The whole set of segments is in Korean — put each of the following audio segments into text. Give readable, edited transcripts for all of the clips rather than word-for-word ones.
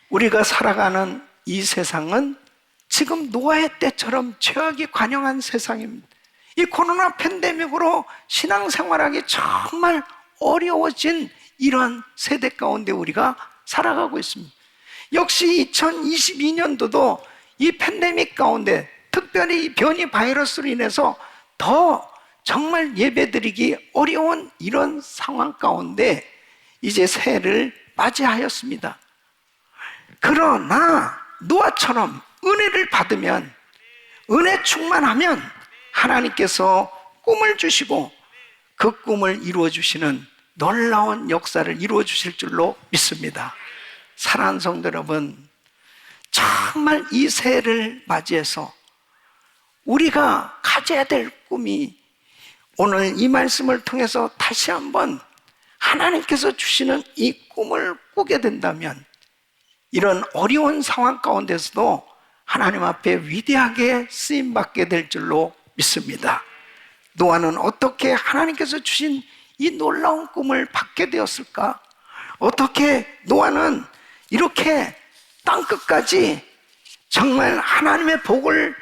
우리가 살아가는 이 세상은 지금 노아의 때처럼 죄악이 관영한 세상입니다. 이 코로나 팬데믹으로 신앙생활하기 정말 어려워진 이런 세대 가운데 우리가 살아가고 있습니다. 역시 2022년도도 이 팬데믹 가운데, 특별히 이 변이 바이러스로 인해서 더 정말 예배드리기 어려운 이런 상황 가운데 이제 새해를 맞이하였습니다. 그러나 노아처럼 은혜를 받으면, 은혜 충만하면 하나님께서 꿈을 주시고 그 꿈을 이루어 주시는 놀라운 역사를 이루어 주실 줄로 믿습니다. 사랑하는 성도 여러분, 정말 이 새해를 맞이해서 우리가 가져야 될 꿈이, 오늘 이 말씀을 통해서 다시 한번 하나님께서 주시는 이 꿈을 꾸게 된다면 이런 어려운 상황 가운데서도 하나님 앞에 위대하게 쓰임받게 될 줄로 믿습니다. 노아는 어떻게 하나님께서 주신 이 놀라운 꿈을 받게 되었을까? 어떻게 노아는 이렇게 땅끝까지 정말 하나님의 복을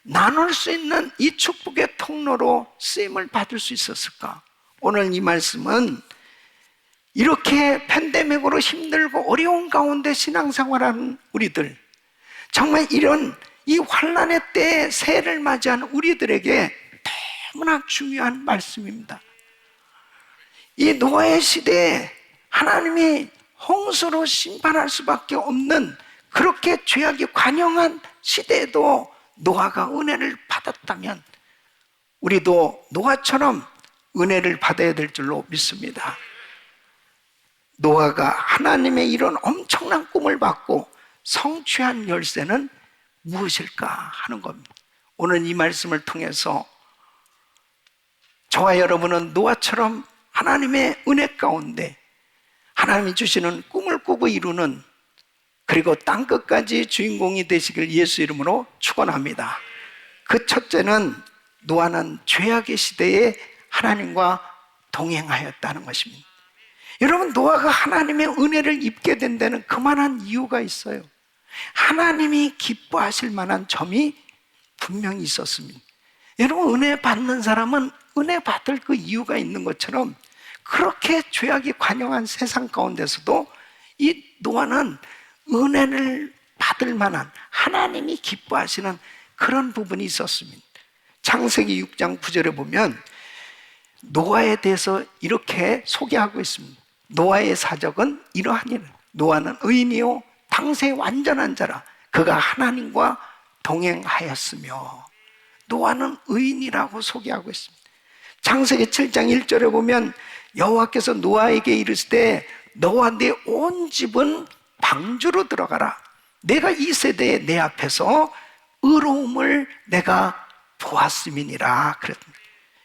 나눌 수 있는 이 축복의 통로로 쓰임을 받을 수 있었을까? 오늘 이 말씀은 이렇게 팬데믹으로 힘들고 어려운 가운데 신앙생활하는 우리들, 정말 이런 이 환난의 때에 새해를 맞이하는 우리들에게 너무나 중요한 말씀입니다. 이 노아의 시대에 하나님이 홍수로 심판할 수밖에 없는 그렇게 죄악이 관영한 시대에도 노아가 은혜를 받았다면 우리도 노아처럼 은혜를 받아야 될 줄로 믿습니다. 노아가 하나님의 이런 엄청난 꿈을 받고 성취한 열쇠는 무엇일까 하는 겁니다. 오늘 이 말씀을 통해서 저와 여러분은 노아처럼 하나님의 은혜 가운데 하나님이 주시는 꿈을 꾸고 이루는, 그리고 땅끝까지 주인공이 되시길 예수 이름으로 축원합니다. 그 첫째는 노아는 죄악의 시대에 하나님과 동행하였다는 것입니다. 여러분, 노아가 하나님의 은혜를 입게 된 데는 그만한 이유가 있어요. 하나님이 기뻐하실 만한 점이 분명히 있었습니다. 여러분, 은혜 받는 사람은 은혜 받을 그 이유가 있는 것처럼 그렇게 죄악이 관영한 세상 가운데서도 이 노아는 은혜를 받을 만한, 하나님이 기뻐하시는 그런 부분이 있었습니다. 창세기 6장 9절에 보면 노아에 대해서 이렇게 소개하고 있습니다. 노아의 사적은 이러하니라. 노아는 의인이요 당세에 완전한 자라. 그가 하나님과 동행하였으며. 노아는 의인이라고 소개하고 있습니다. 창세기 7장 1절에 보면 여호와께서 노아에게 이르시되 너와 네 온 집은 방주로 들어가라. 내가 이 세대에 내 앞에서 의로움을 내가 보았음이니라 그랬습니다.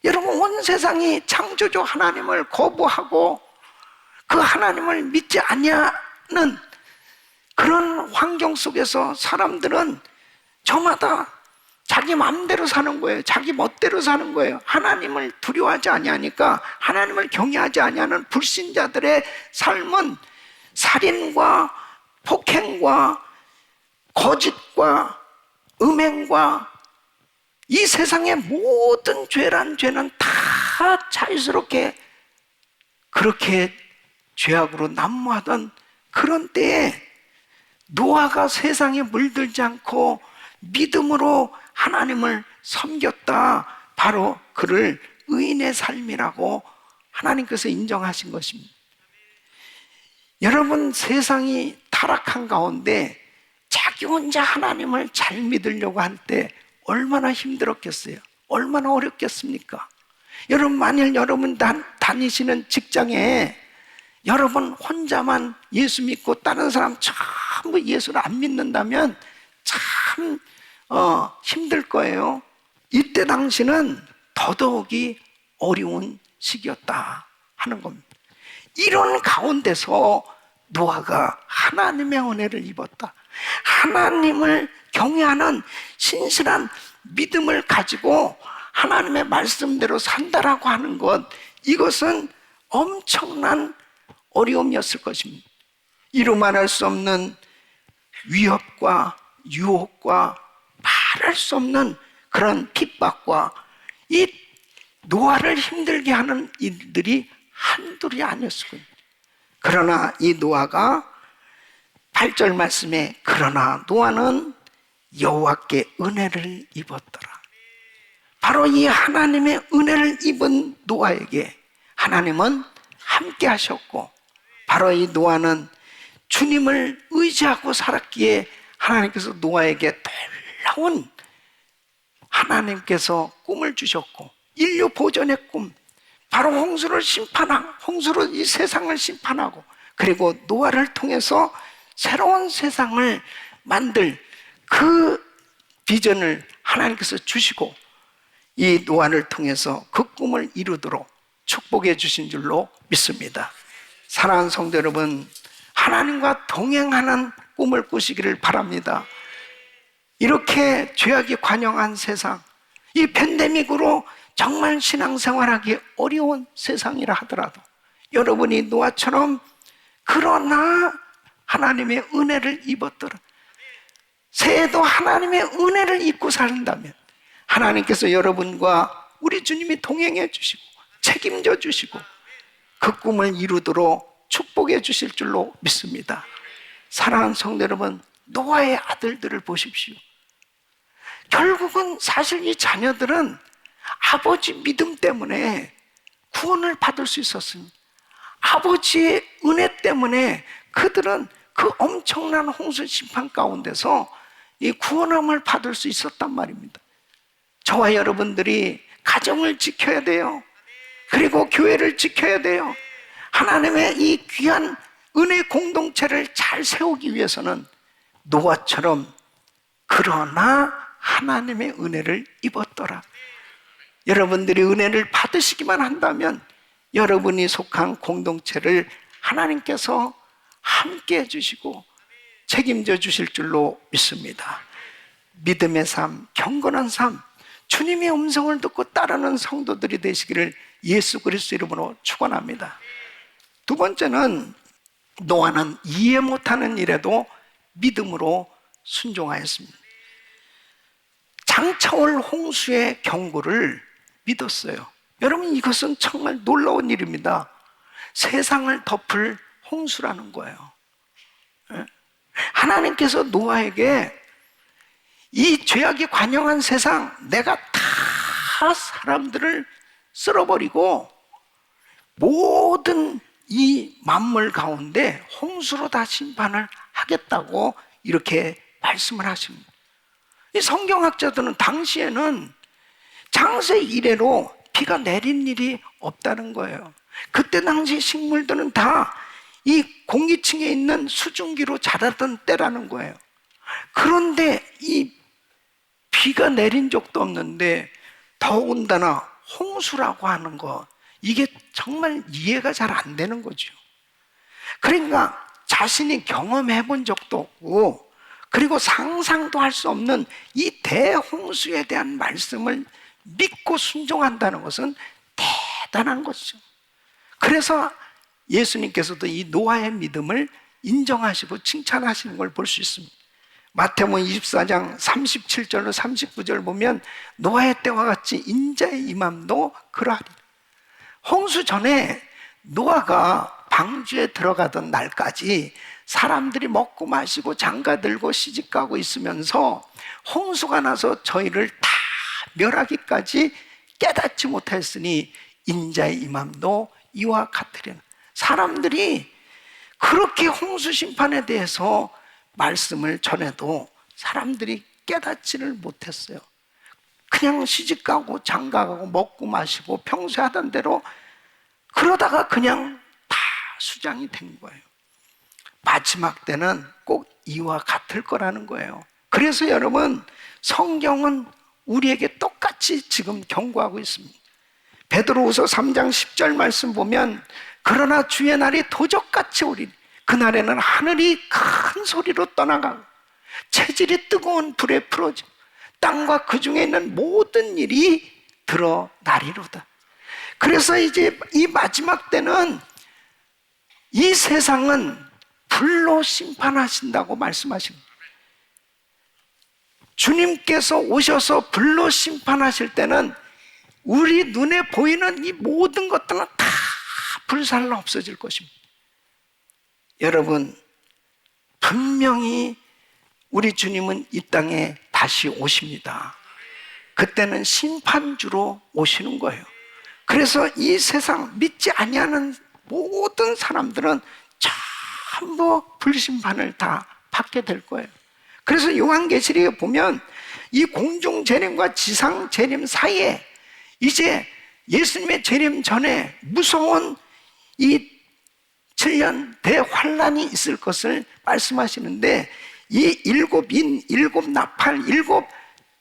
여러분, 온 세상이 창조주 하나님을 거부하고 그 하나님을 믿지 아니하는 그런 환경 속에서 사람들은 저마다 자기 마음대로 사는 거예요. 자기 멋대로 사는 거예요. 하나님을 두려워하지 아니하니까, 하나님을 경외하지 아니하는 불신자들의 삶은 살인과 폭행과 거짓과 음행과 이 세상의 모든 죄란 죄는 다 자유스럽게 그렇게 죄악으로 난무하던 그런 때에 노아가 세상에 물들지 않고 믿음으로 하나님을 섬겼다. 바로 그를 의인의 삶이라고 하나님께서 인정하신 것입니다. 여러분, 세상이 타락한 가운데 자기 혼자 하나님을 잘 믿으려고 할 때 얼마나 힘들었겠어요? 얼마나 어렵겠습니까? 여러분, 만일 여러분 다니시는 직장에 여러분 혼자만 예수 믿고 다른 사람 전부 예수를 안 믿는다면 참 힘들 거예요. 이때 당시는 더더욱이 어려운 시기였다 하는 겁니다. 이런 가운데서 노아가 하나님의 은혜를 입었다. 하나님을 경외하는 신실한 믿음을 가지고 하나님의 말씀대로 산다라고 하는 것, 이것은 엄청난 어려움이었을 것입니다. 이루 말할 수 없는 위협과 유혹과 말할 수 없는 그런 핍박과 이 노아를 힘들게 하는 일들이 한둘이 아니었을 거예요. 그러나 이 노아가 8절 말씀에 그러나 노아는 여호와께 은혜를 입었더라. 바로 이 하나님의 은혜를 입은 노아에게 하나님은 함께 하셨고, 바로 이 노아는 주님을 의지하고 살았기에 하나님께서 노아에게 놀라운 하나님께서 꿈을 주셨고, 인류 보존의 꿈, 바로 홍수로 이 세상을 심판하고, 그리고 노아를 통해서 새로운 세상을 만들 그 비전을 하나님께서 주시고, 이 노아를 통해서 그 꿈을 이루도록 축복해 주신 줄로 믿습니다. 사랑하는 성도 여러분, 하나님과 동행하는 꿈을 꾸시기를 바랍니다. 이렇게 죄악이 관영한 세상, 이 팬데믹으로 정말 신앙생활하기 어려운 세상이라 하더라도 여러분이 노아처럼 그러나 하나님의 은혜를 입었더라, 새해도 하나님의 은혜를 입고 산다면 하나님께서 여러분과 우리 주님이 동행해 주시고 책임져 주시고 그 꿈을 이루도록 축복해 주실 줄로 믿습니다. 사랑하는 성도 여러분, 노아의 아들들을 보십시오. 결국은 사실 이 자녀들은 아버지 믿음 때문에 구원을 받을 수 있었습니다. 아버지의 은혜 때문에 그들은 그 엄청난 홍수 심판 가운데서 이 구원함을 받을 수 있었단 말입니다. 저와 여러분들이 가정을 지켜야 돼요. 그리고 교회를 지켜야 돼요. 하나님의 이 귀한 은혜 공동체를 잘 세우기 위해서는 노아처럼 그러나 하나님의 은혜를 입었더라. 여러분들이 은혜를 받으시기만 한다면 여러분이 속한 공동체를 하나님께서 함께 해주시고 책임져 주실 줄로 믿습니다. 믿음의 삶, 경건한 삶, 주님의 음성을 듣고 따르는 성도들이 되시기를 예수 그리스도 이름으로 축원합니다. 두 번째는 노아는 이해 못하는 일에도 믿음으로 순종하였습니다. 장차올 홍수의 경고를 믿었어요. 여러분, 이것은 정말 놀라운 일입니다. 세상을 덮을 홍수라는 거예요. 하나님께서 노아에게 이 죄악이 관영한 세상, 내가 다 사람들을 쓸어버리고 모든 이 만물 가운데 홍수로 다 심판을 하겠다고 이렇게 말씀을 하십니다. 이 성경학자들은 당시에는 장세 이래로 비가 내린 일이 없다는 거예요. 그때 당시 식물들은 다 이 공기층에 있는 수증기로 자라던 때라는 거예요. 그런데 이 비가 내린 적도 없는데 더군다나 홍수라고 하는 거, 이게 정말 이해가 잘 안 되는 거죠. 그러니까 자신이 경험해 본 적도 없고 그리고 상상도 할 수 없는 이 대홍수에 대한 말씀을 믿고 순종한다는 것은 대단한 것이죠. 그래서 예수님께서도 이 노아의 믿음을 인정하시고 칭찬하시는 걸 볼 수 있습니다. 마태복음 24장 37절로 39절 보면 노아의 때와 같이 인자의 임함도 그러하리. 홍수 전에 노아가 방주에 들어가던 날까지 사람들이 먹고 마시고 장가 들고 시집가고 있으면서 홍수가 나서 저희를 다 멸하기까지 깨닫지 못했으니 인자의 임함도 이와 같으리라. 사람들이 그렇게 홍수 심판에 대해서 말씀을 전해도 사람들이 깨닫지를 못했어요. 그냥 시집가고 장가가고 먹고 마시고 평소에 하던 대로 그러다가 그냥 다 수장이 된 거예요. 마지막 때는 꼭 이와 같을 거라는 거예요. 그래서 여러분, 성경은 우리에게 똑같이 지금 경고하고 있습니다. 베드로후서 3장 10절 말씀 보면 그러나 주의 날이 도적같이 오리니 그날에는 하늘이 큰 소리로 떠나가고 체질이 뜨거운 불에 풀어지고 땅과 그 중에 있는 모든 일이 드러나리로다. 그래서 이제 이 마지막 때는 이 세상은 불로 심판하신다고 말씀하십니다. 주님께서 오셔서 불로 심판하실 때는 우리 눈에 보이는 이 모든 것들은 다 불살라 없어질 것입니다. 여러분, 분명히 우리 주님은 이 땅에 다시 오십니다. 그때는 심판주로 오시는 거예요. 그래서 이 세상 믿지 아니하는 모든 사람들은 전부 불심판을 다 받게 될 거예요. 그래서 요한계시록에 보면 이 공중 재림과 지상 재림 사이에 이제 예수님의 재림 전에 무서운 이 7년 대환란이 있을 것을 말씀하시는데, 이 일곱 인, 일곱 나팔, 일곱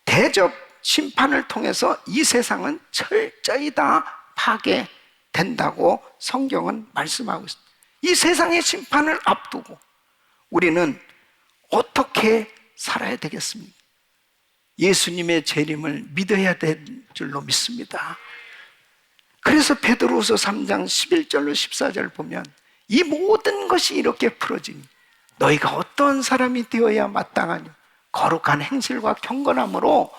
대접 심판을 통해서 이 세상은 철저히 다 파괴된다고 성경은 말씀하고 있습니다. 이 세상의 심판을 앞두고 우리는 어떻게 살아야 되겠습니까? 예수님의 재림을 믿어야 될 줄로 믿습니다. 그래서 베드로후서 3장 11절로 14절 보면 이 모든 것이 이렇게 풀어지니 너희가 어떤 사람이 되어야 마땅하냐, 거룩한 행실과 경건함으로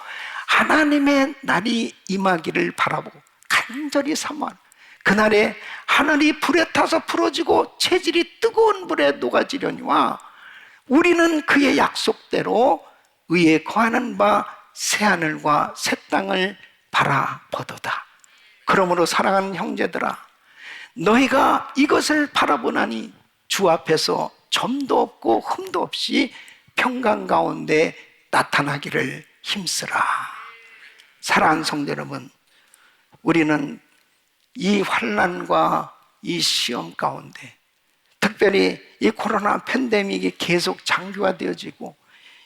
하나님의 날이 임하기를 바라보고 간절히 사모하라. 그날에 하늘이 불에 타서 풀어지고 체질이 뜨거운 불에 녹아지려니와 우리는 그의 약속대로 의에 거하는 바 새하늘과 새 땅을 바라보도다. 그러므로 사랑하는 형제들아, 너희가 이것을 바라보나니 주 앞에서 점도 없고 흠도 없이 평강 가운데 나타나기를 힘쓰라. 사랑하는 성도 여러분, 우리는 이 환난과 이 시험 가운데, 특별히 이 코로나 팬데믹이 계속 장기화되어지고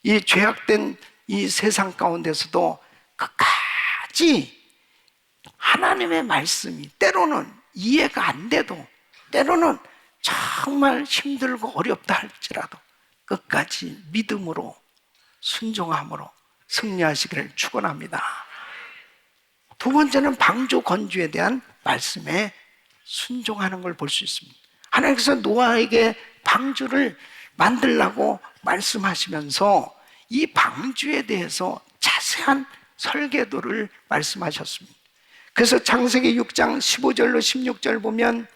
이 죄악된 이 세상 가운데서도 끝까지 하나님의 말씀이 때로는 이해가 안 돼도, 때로는 정말 힘들고 어렵다 할지라도 끝까지 믿음으로 순종함으로 승리하시기를 축원합니다. 두 번째는 방주 건주에 대한 말씀에 순종하는 걸 볼 수 있습니다. 하나님께서 노아에게 방주를 만들라고 말씀하시면서 이 방주에 대해서 자세한 설계도를 말씀하셨습니다. 그래서 창세기 6장 15절로 16절 보면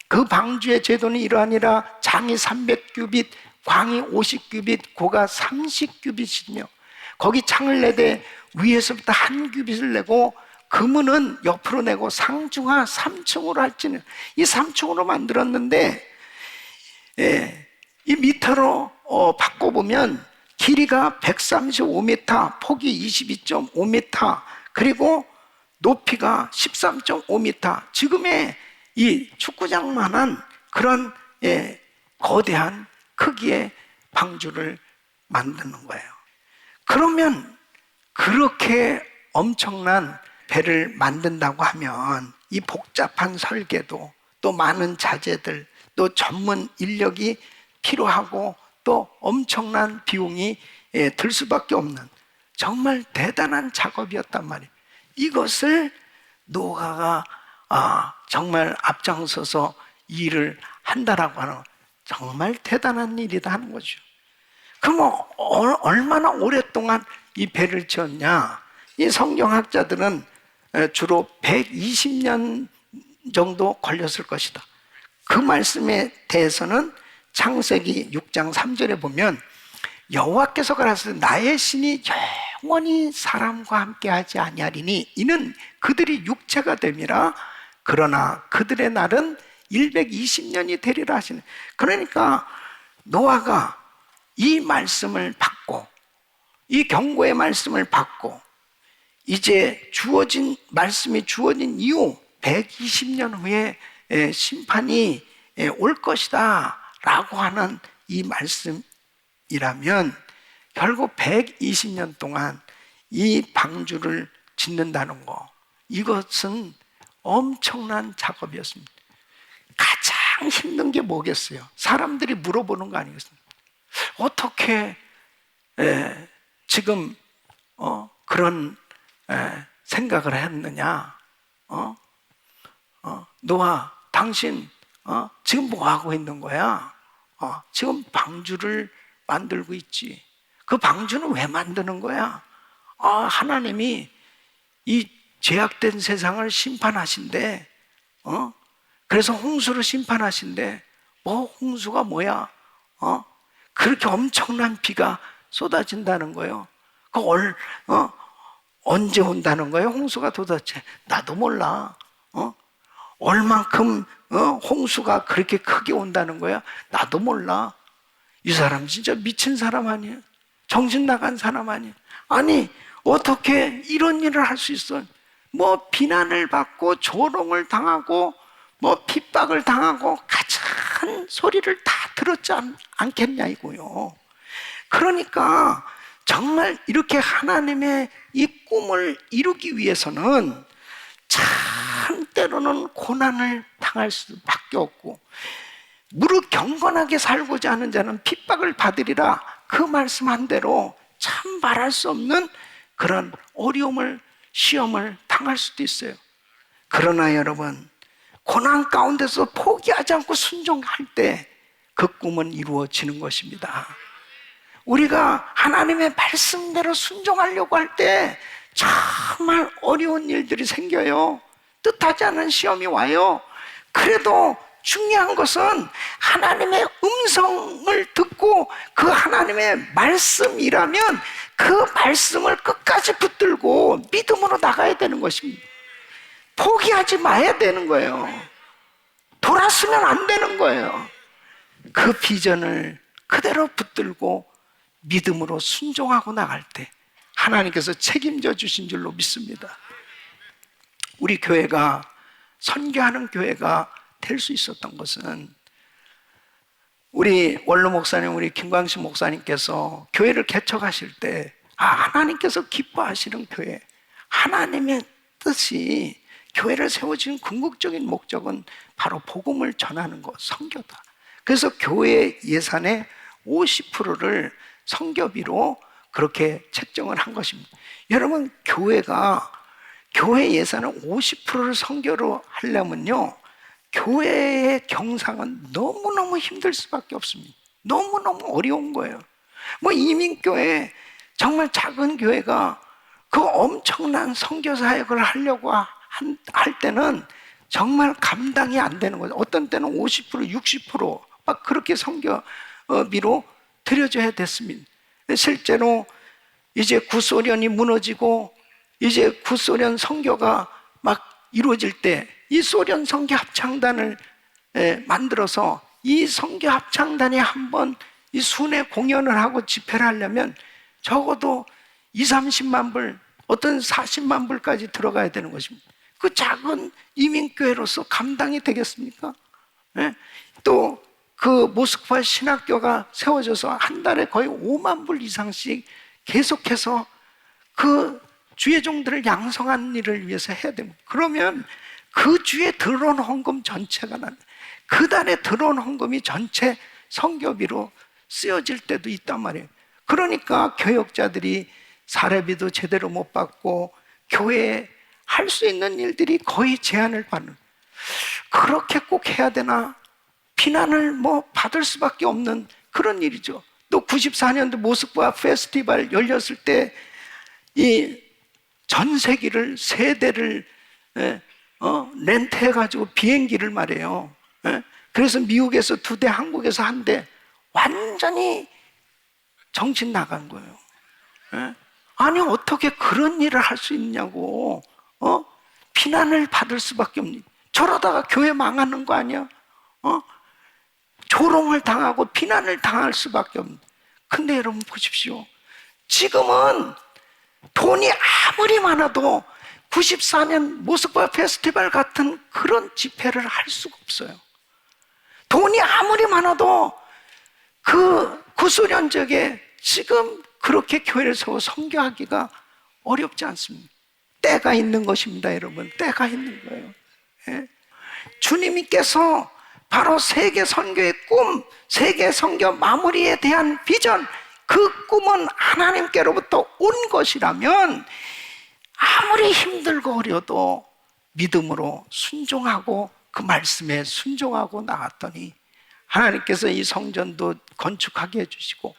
그 방주의 제도는 이러하니라. 장이 300규빗, 광이 50규빗, 고가 30규빗이며 거기 창을 내되 위에서부터 한 규빗을 내고 그문은 옆으로 내고 상중하 3층으로 할지는, 이 3층으로 만들었는데 이 미터로 바꿔보면 길이가 135m, 폭이 22.5m, 그리고 높이가 13.5m, 지금의 이 축구장만한 그런 거대한 크기의 방주를 만드는 거예요. 그러면 그렇게 엄청난 배를 만든다고 하면 이 복잡한 설계도, 또 많은 자재들, 또 전문 인력이 필요하고 또 엄청난 비용이 들 수밖에 없는 정말 대단한 작업이었단 말이에요. 이것을 노아가 정말 앞장서서 일을 한다라고 하는, 정말 대단한 일이다 하는 거죠. 그럼 얼마나 오랫동안 이 배를 지었냐? 이 성경학자들은 주로 120년 정도 걸렸을 것이다. 그 말씀에 대해서는 창세기 6장 3절에 보면 여호와께서 가라사대 나의 신이 영원히 사람과 함께하지 아니하리니 이는 그들이 육체가 됨이라. 그러나 그들의 날은 120년이 되리라 하시는. 그러니까 노아가 이 말씀을 받고, 이 경고의 말씀을 받고 이제 말씀이 주어진 이후 120년 후에 심판이 올 것이다 라고 하는 이 말씀이라면 결국 120년 동안 이 방주를 짓는다는 거, 이것은 엄청난 작업이었습니다. 가장 힘든 게 뭐겠어요? 사람들이 물어보는 거 아니겠습니까? 어떻게 지금 그런 생각을 했느냐? 노아, 당신 지금 뭐 하고 있는 거야? 지금 방주를 만들고 있지. 그 방주는 왜 만드는 거야? 하나님이 이 죄악된 세상을 심판하신대. 그래서 홍수로 심판하신대. 뭐 홍수가 뭐야? 그렇게 엄청난 비가 쏟아진다는 거예요. 언제 온다는 거예요? 홍수가 도대체 나도 몰라. 얼만큼 홍수가 그렇게 크게 온다는 거야? 나도 몰라. 이 사람 진짜 미친 사람 아니에요? 정신 나간 사람 아니에요? 아니 어떻게 이런 일을 할 수 있어? 뭐 비난을 받고 조롱을 당하고 뭐 핍박을 당하고 가장 소리를 다 들었지 않겠냐 이거요. 그러니까 정말 이렇게 하나님의 이 꿈을 이루기 위해서는 참 때로는 고난을 당할 수밖에 없고, 무릇 경건하게 살고자 하는 자는 핍박을 받으리라, 그 말씀한 대로 참 말할 수 없는 그런 어려움을, 시험을 당할 수도 있어요. 그러나 여러분, 고난 가운데서 포기하지 않고 순종할 때 그 꿈은 이루어지는 것입니다. 우리가 하나님의 말씀대로 순종하려고 할 때 정말 어려운 일들이 생겨요. 뜻하지 않은 시험이 와요. 그래도 중요한 것은 하나님의 음성을 듣고 그 하나님의 말씀이라면 그 말씀을 끝까지 붙들고 믿음으로 나가야 되는 것입니다. 포기하지 마야 되는 거예요. 돌아서면 안 되는 거예요. 그 비전을 그대로 붙들고 믿음으로 순종하고 나갈 때 하나님께서 책임져 주신 줄로 믿습니다. 우리 교회가 선교하는 교회가 될 수 있었던 것은, 우리 원로 목사님, 우리 김광식 목사님께서 교회를 개척하실 때 하나님께서 기뻐하시는 교회, 하나님의 뜻이 교회를 세워주는 궁극적인 목적은 바로 복음을 전하는 것, 선교다. 그래서 교회 예산의 50%를 선교비로 그렇게 책정을 한 것입니다. 여러분, 교회 예산을 50%를 선교로 하려면요, 교회의 경상은 너무너무 힘들 수밖에 없습니다. 너무너무 어려운 거예요. 뭐 이민교회, 정말 작은 교회가 그 엄청난 선교 사역을 하려고 할 때는 정말 감당이 안 되는 거죠. 어떤 때는 50%, 60%막 그렇게 선교비로 드려져야 됐습니다. 실제로 이제 구소련이 무너지고 이제 구소련 선교가 막 이루어질 때 이 소련 선교 합창단을 만들어서 이 선교 합창단이 한번 이 순회 공연을 하고 집회를 하려면 적어도 2, 30만 불, 어떤 40만 불까지 들어가야 되는 것입니다. 그 작은 이민교회로서 감당이 되겠습니까? 또 그 모스크바 신학교가 세워져서 한 달에 거의 5만 불 이상씩 계속해서 그 주의 종들을 양성하는 일을 위해서 해야 됩니다. 그러면 그 주에 들어온 헌금 전체가 그 달에 들어온 헌금이 전체 선교비로 쓰여질 때도 있단 말이에요. 그러니까 교역자들이 사례비도 제대로 못 받고 교회에 할 수 있는 일들이 거의 제한을 받는, 그렇게 꼭 해야 되나? 비난을 받을 수밖에 없는 그런 일이죠. 또 94년도 모스크바 페스티벌 열렸을 때 이 전세기를 3대를 렌트해가지고 비행기를 말해요. 그래서 미국에서 2대, 한국에서 1대, 완전히 정신 나간 거예요. 아니 어떻게 그런 일을 할 수 있냐고. 비난을 받을 수밖에 없니. 저러다가 교회 망하는 거 아니야? 조롱을 당하고 비난을 당할 수밖에 없니. 근데 여러분 보십시오. 지금은 돈이 아무리 많아도 94년 모스크바 페스티벌 같은 그런 집회를 할 수가 없어요. 돈이 아무리 많아도 그 구소련적에 지금 그렇게 교회를 세워 선교하기가 어렵지 않습니다. 때가 있는 것입니다, 여러분. 때가 있는 거예요. 예? 주님께서 바로 세계 선교의 꿈, 세계 선교 마무리에 대한 비전, 그 꿈은 하나님께로부터 온 것이라면 아무리 힘들고 어려도 믿음으로 순종하고 그 말씀에 순종하고 나갔더니 하나님께서 이 성전도 건축하게 해주시고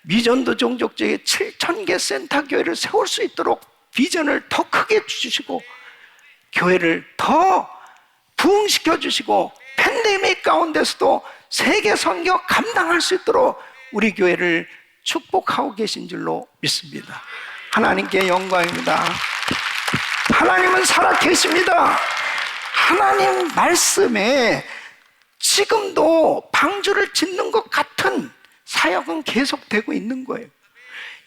미전도 종족지에 7,000개 센터 교회를 세울 수 있도록 비전을 더 크게 주시고 교회를 더 부흥시켜 주시고 팬데믹 가운데서도 세계 선교 감당할 수 있도록 우리 교회를 축복하고 계신 줄로 믿습니다. 하나님께 영광입니다. 하나님은 살아 계십니다. 하나님 말씀에 지금도 방주를 짓는 것 같은 사역은 계속되고 있는 거예요.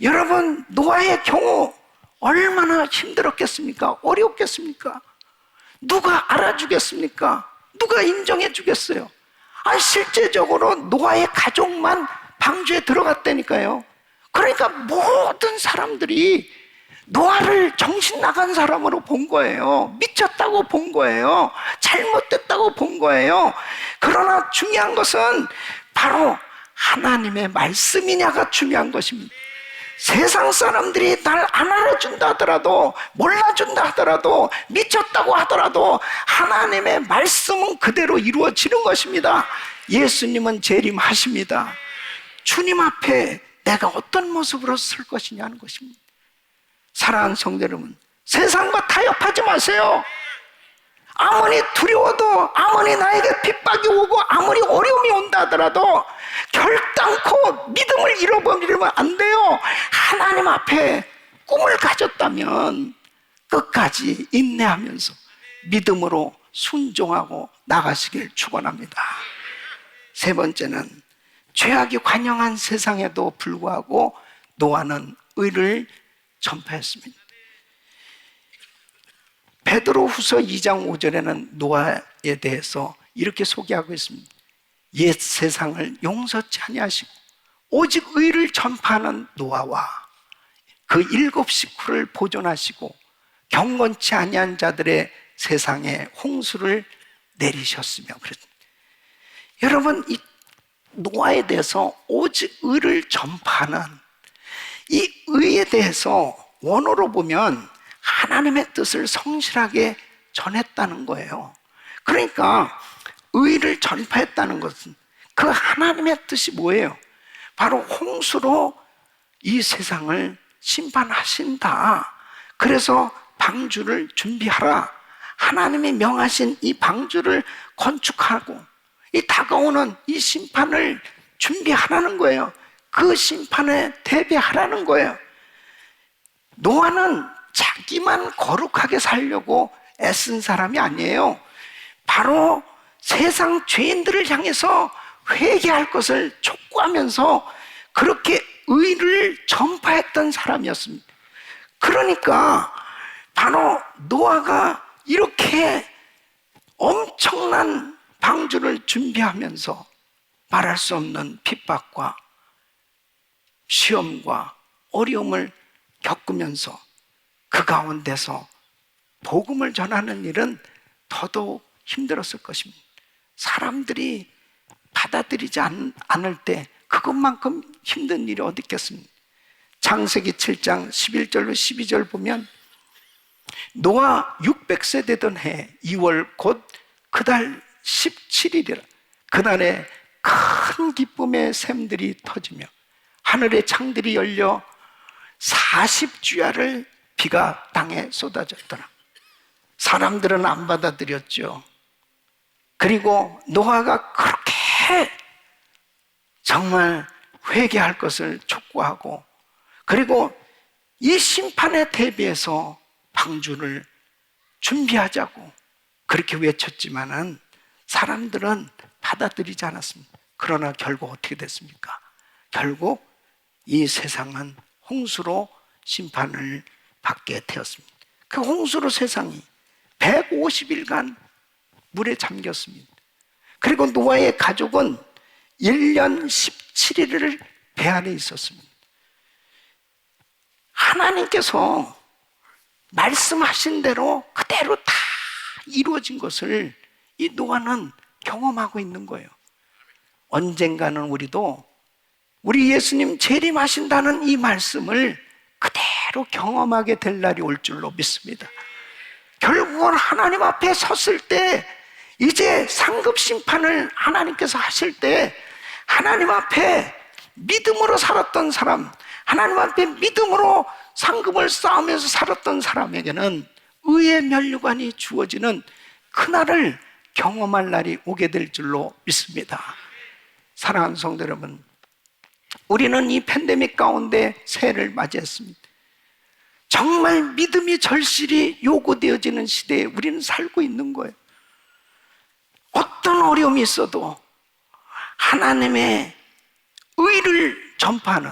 여러분, 노아의 경우 얼마나 힘들었겠습니까? 어려웠겠습니까? 누가 알아주겠습니까? 누가 인정해 주겠어요? 실제적으로 노아의 가족만 방주에 들어갔다니까요. 그러니까 모든 사람들이 노아를 정신 나간 사람으로 본 거예요. 미쳤다고 본 거예요. 잘못됐다고 본 거예요. 그러나 중요한 것은 바로 하나님의 말씀이냐가 중요한 것입니다. 세상 사람들이 날 안 알아준다 하더라도, 몰라준다 하더라도, 미쳤다고 하더라도 하나님의 말씀은 그대로 이루어지는 것입니다. 예수님은 재림하십니다. 주님 앞에 내가 어떤 모습으로 설 것이냐는 것입니다. 사랑하는 성도 여러분, 세상과 타협하지 마세요. 아무리 두려워도, 아무리 나에게 핍박이 오고 아무리 어려움이 온다 하더라도 결단코 믿음을 잃어버리면 안 돼요. 하나님 앞에 꿈을 가졌다면 끝까지 인내하면서 믿음으로 순종하고 나가시길 축원합니다. 세 번째는 죄악이 관영한 세상에도 불구하고 노아는 의를 전파했습니다. 베드로후서 2장 5절에는 노아에 대해서 이렇게 소개하고 있습니다. 옛 세상을 용서치 아니하시고 오직 의를 전파하는 노아와 그 7 식구를 보존하시고 경건치 아니한 자들의 세상에 홍수를 내리셨으며 그랬습니다. 여러분, 이 노아에 대해서 오직 의를 전파하는 이 의에 대해서 원어로 보면 하나님의 뜻을 성실하게 전했다는 거예요. 그러니까 의를 전파했다는 것은 그 하나님의 뜻이 뭐예요? 바로 홍수로 이 세상을 심판하신다. 그래서 방주를 준비하라. 하나님이 명하신 이 방주를 건축하고 이 다가오는 이 심판을 준비하라는 거예요. 그 심판에 대비하라는 거예요. 노아는 자기만 거룩하게 살려고 애쓴 사람이 아니에요. 바로 세상 죄인들을 향해서 회개할 것을 촉구하면서 그렇게 의를 전파했던 사람이었습니다. 그러니까 바로 노아가 이렇게 엄청난 방주를 준비하면서 말할 수 없는 핍박과 시험과 어려움을 겪으면서 그 가운데서 복음을 전하는 일은 더더욱 힘들었을 것입니다. 사람들이 받아들이지 않을 때 그것만큼 힘든 일이 어디 있겠습니까? 창세기 7장 11절로 12절 보면 노아 600세 되던 해 2월 곧 그달 17일이라 그날에 큰 기쁨의 샘들이 터지며 하늘의 창들이 열려 40주야를 비가 땅에 쏟아졌더라. 사람들은 안 받아들였죠. 그리고 노아가 그렇게 정말 회개할 것을 촉구하고 그리고 이 심판에 대비해서 방주를 준비하자고 그렇게 외쳤지만은 사람들은 받아들이지 않았습니다. 그러나 결국 어떻게 됐습니까? 결국 이 세상은 홍수로 심판을 받게 되었습니다. 그 홍수로 세상이 150일간 물에 잠겼습니다. 그리고 노아의 가족은 1년 17일을 배 안에 있었습니다. 하나님께서 말씀하신 대로 그대로 다 이루어진 것을 이 노아는 경험하고 있는 거예요. 언젠가는 우리도 우리 예수님 재림하신다는 이 말씀을 그대로 경험하게 될 날이 올 줄로 믿습니다. 결국은 하나님 앞에 섰을 때 이제 상급 심판을 하나님께서 하실 때 하나님 앞에 믿음으로 살았던 사람, 하나님 앞에 믿음으로 상급을 쌓으면서 살았던 사람에게는 의의 면류관이 주어지는 그날을 경험할 날이 오게 될 줄로 믿습니다. 사랑하는 성도 여러분, 우리는 이 팬데믹 가운데 새해를 맞이했습니다. 정말 믿음이 절실히 요구되어지는 시대에 우리는 살고 있는 거예요. 어떤 어려움이 있어도 하나님의 의를 전파하는,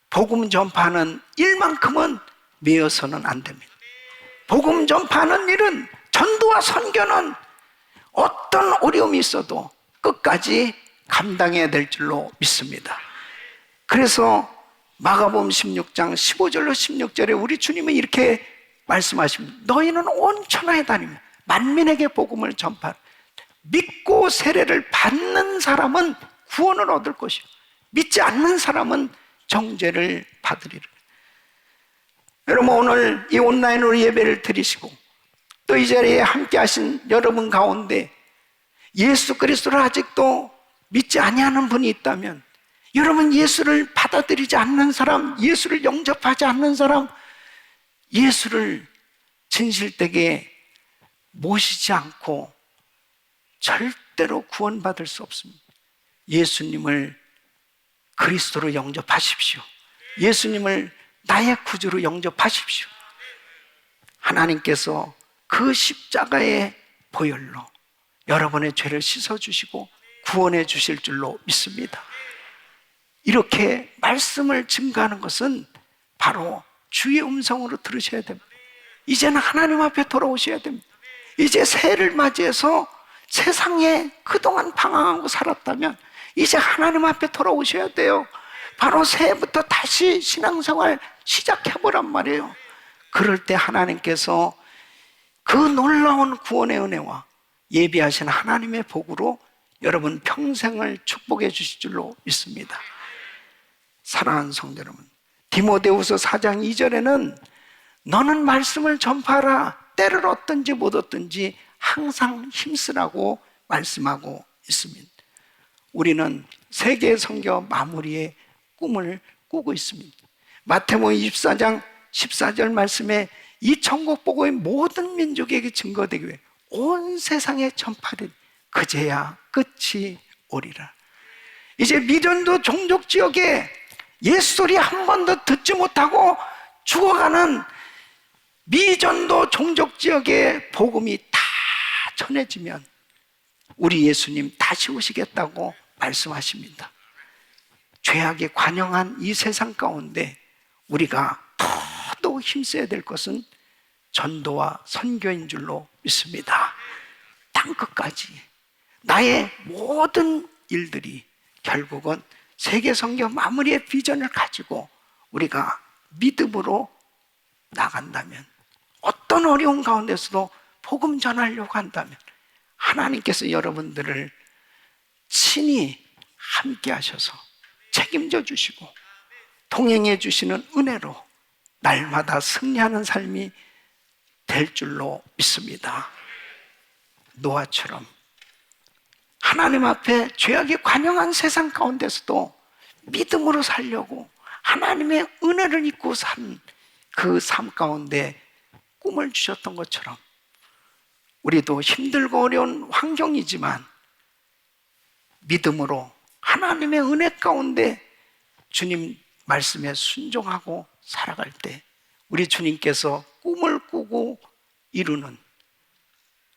복음 전파하는 일만큼은 매여서는 안 됩니다. 복음 전파하는 일은, 전도와 선교는 어떤 어려움이 있어도 끝까지 감당해야 될 줄로 믿습니다. 그래서 마가복음 16장 15절로 16절에 우리 주님은 이렇게 말씀하십니다. 너희는 온 천하에 다니며 만민에게 복음을 전파하라. 믿고 세례를 받는 사람은 구원을 얻을 것이요 믿지 않는 사람은 정죄를 받으리라. 여러분, 오늘 이 온라인으로 예배를 드리시고 또 이 자리에 함께 하신 여러분 가운데 예수 그리스도를 아직도 믿지 아니하는 분이 있다면, 여러분 예수를 받아들이지 않는 사람, 예수를 영접하지 않는 사람, 예수를 진실되게 모시지 않고 절대로 구원받을 수 없습니다. 예수님을 그리스도로 영접하십시오. 예수님을 나의 구주로 영접하십시오. 하나님께서 그 십자가의 보혈로 여러분의 죄를 씻어주시고 구원해 주실 줄로 믿습니다. 이렇게 말씀을 증거하는 것은 바로 주의 음성으로 들으셔야 됩니다. 이제는 하나님 앞에 돌아오셔야 됩니다. 이제 새해를 맞이해서 세상에 그동안 방황하고 살았다면 이제 하나님 앞에 돌아오셔야 돼요. 바로 새해부터 다시 신앙생활 시작해보란 말이에요. 그럴 때 하나님께서 그 놀라운 구원의 은혜와 예비하신 하나님의 복으로 여러분 평생을 축복해 주실 줄로 믿습니다. 사랑하는 성도 여러분, 디모데후서 4장 2절에는 너는 말씀을 전파하라. 때를 얻든지 못 얻든지 항상 힘쓰라고 말씀하고 있습니다. 우리는 세계 선교 마무리의 꿈을 꾸고 있습니다. 마태복음 24장 14절 말씀에 이 천국 복음이 모든 민족에게 증거되기 위해 온 세상에 전파되리. 그제야 끝이 오리라. 이제 미전도 종족 지역에 예수 소리 한 번도 듣지 못하고 죽어가는 미전도 종족 지역에 복음이 다 전해지면 우리 예수님 다시 오시겠다고 말씀하십니다. 죄악에 관영한 이 세상 가운데 우리가 더더욱 힘써야 될 것은 전도와 선교인 줄로 믿습니다. 땅끝까지 나의 모든 일들이 결국은 세계 선교 마무리의 비전을 가지고 우리가 믿음으로 나간다면, 어떤 어려운 가운데서도 복음 전하려고 한다면 하나님께서 여러분들을 친히 함께 하셔서 책임져 주시고 동행해 주시는 은혜로 날마다 승리하는 삶이 될 줄로 믿습니다. 노아처럼 하나님 앞에 죄악이 관영한 세상 가운데서도 믿음으로 살려고 하나님의 은혜를 입고 산 그 삶 가운데 꿈을 주셨던 것처럼 우리도 힘들고 어려운 환경이지만 믿음으로 하나님의 은혜 가운데 주님 말씀에 순종하고 살아갈 때 우리 주님께서 꿈을 꾸고 이루는,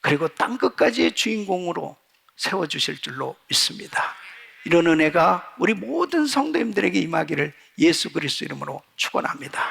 그리고 땅끝까지의 주인공으로 세워주실 줄로 믿습니다. 이런 은혜가 우리 모든 성도님들에게 임하기를 예수 그리스도 이름으로 축원합니다.